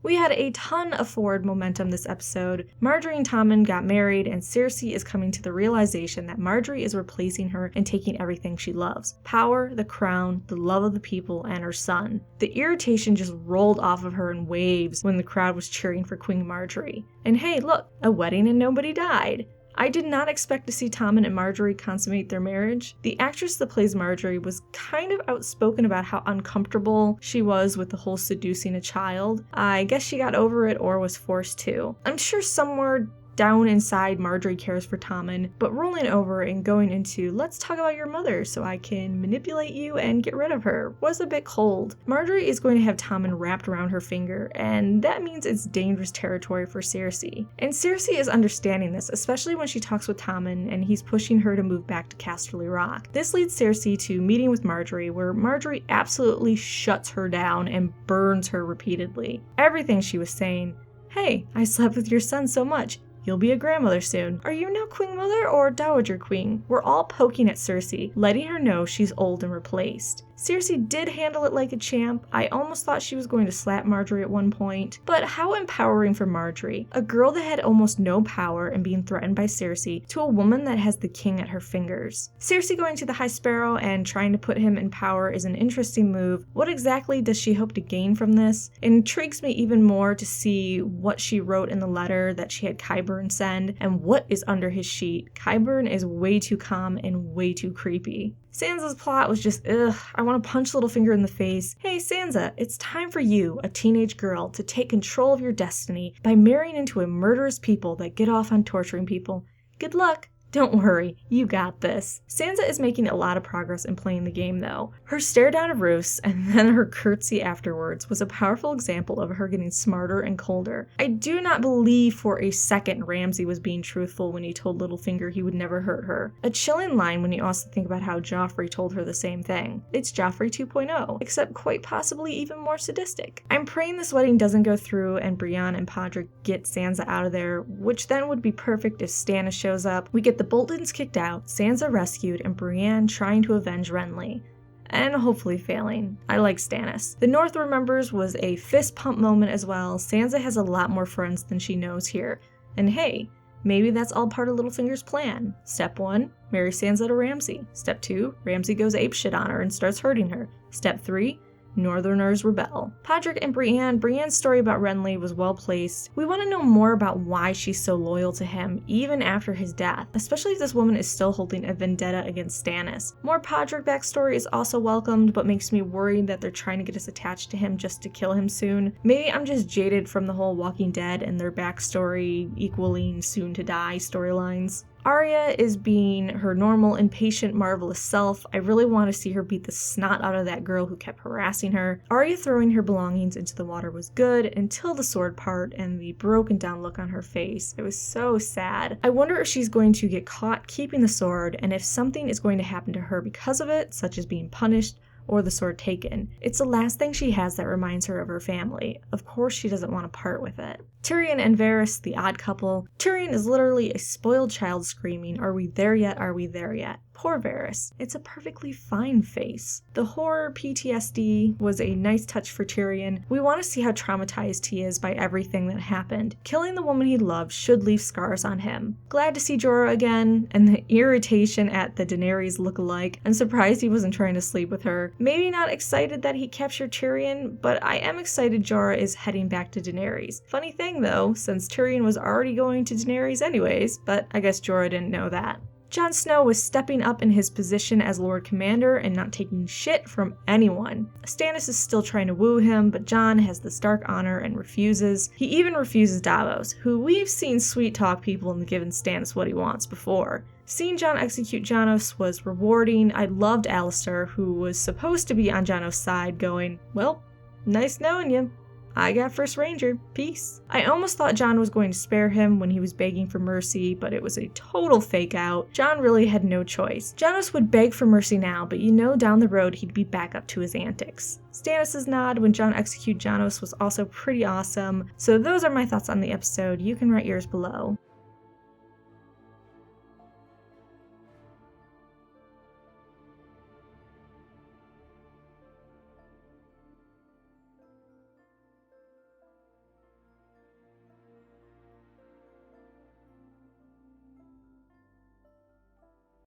We had a ton of forward momentum this episode. Marjorie and Tommen got married, and Cersei is coming to the realization that Marjorie is replacing her and taking everything she loves. Power, the crown, the love of the people, and her son. The irritation just rolled off of her in waves when the crowd was cheering for Queen Marjorie. And hey, look, a wedding and nobody died. I did not expect to see Tommen and Marjorie consummate their marriage. The actress that plays Marjorie was kind of outspoken about how uncomfortable she was with the whole seducing a child. I guess she got over it or was forced to. I'm sure somewhere down inside Marjorie cares for Tommen, but rolling over and going into let's talk about your mother so I can manipulate you and get rid of her was a bit cold. Marjorie is going to have Tommen wrapped around her finger, and that means it's dangerous territory for Cersei. And Cersei is understanding this, especially when she talks with Tommen and he's pushing her to move back to Casterly Rock. This leads Cersei to meeting with Marjorie, where Marjorie absolutely shuts her down and burns her repeatedly. Everything she was saying, hey, I slept with your son so much. You'll be a grandmother soon. Are you now Queen Mother or Dowager Queen? We're all poking at Cersei, letting her know she's old and replaced. Cersei did handle it like a champ. I almost thought she was going to slap Marjorie at one point. But how empowering for Marjorie. A girl that had almost no power and being threatened by Cersei to a woman that has the king at her fingers. Cersei going to the High Sparrow and trying to put him in power is an interesting move. What exactly does she hope to gain from this? It intrigues me even more to see what she wrote in the letter that she had Qyburn send and what is under his sheet. Qyburn is way too calm and way too creepy. Sansa's plot was just, I want to punch Littlefinger in the face. Hey Sansa, it's time for you, a teenage girl, to take control of your destiny by marrying into a murderous people that get off on torturing people. Good luck. Don't worry, you got this. Sansa is making a lot of progress in playing the game though. Her stare down of Roose and then her curtsy afterwards was a powerful example of her getting smarter and colder. I do not believe for a second Ramsay was being truthful when he told Littlefinger he would never hurt her. A chilling line when you also think about how Joffrey told her the same thing. It's Joffrey 2.0, except quite possibly even more sadistic. I'm praying this wedding doesn't go through and Brienne and Podrick get Sansa out of there, which then would be perfect if Stannis shows up. We get the Boltons kicked out, Sansa rescued, and Brienne trying to avenge Renly. And hopefully failing. I like Stannis. The North remembers was a fist pump moment as well. Sansa has a lot more friends than she knows here. And hey, maybe that's all part of Littlefinger's plan. Step 1, marry Sansa to Ramsay. Step 2, Ramsay goes apeshit on her and starts hurting her. Step 3, Northerners rebel. Podrick and Brienne's story about Renly was well placed. We want to know more about why she's so loyal to him, even after his death, especially if this woman is still holding a vendetta against Stannis. More Podrick backstory is also welcomed, but makes me worried that they're trying to get us attached to him just to kill him soon. Maybe I'm just jaded from the whole Walking Dead and their backstory equaling soon to die storylines. Arya is being her normal, impatient, marvelous self. I really want to see her beat the snot out of that girl who kept harassing her. Arya throwing her belongings into the water was good until the sword part and the broken down look on her face. It was so sad. I wonder if she's going to get caught keeping the sword and if something is going to happen to her because of it, such as being punished or the sword taken. It's the last thing she has that reminds her of her family. Of course she doesn't want to part with it. Tyrion and Varys, the odd couple. Tyrion is literally a spoiled child screaming, "Are we there yet? Are we there yet?" Poor Varys. It's a perfectly fine face. The horror PTSD was a nice touch for Tyrion. We want to see how traumatized he is by everything that happened. Killing the woman he loved should leave scars on him. Glad to see Jorah again, and the irritation at the Daenerys look-alike. I'm surprised he wasn't trying to sleep with her. Maybe not excited that he captured Tyrion, but I am excited Jorah is heading back to Daenerys. Funny thing though, since Tyrion was already going to Daenerys anyways, but I guess Jorah didn't know that. Jon Snow was stepping up in his position as Lord Commander and not taking shit from anyone. Stannis is still trying to woo him, but Jon has the Stark honor and refuses. He even refuses Davos, who we've seen sweet talk people into giving Stannis what he wants before. Seeing Jon execute Janos was rewarding. I loved Alistair, who was supposed to be on Janos' side, going, "Well, nice knowing you. I got First Ranger. Peace." I almost thought Jon was going to spare him when he was begging for mercy, but it was a total fake out. Jon really had no choice. Janos would beg for mercy now, but you know down the road he'd be back up to his antics. Stannis' nod when Jon executed Janos was also pretty awesome. So those are my thoughts on the episode. You can write yours below.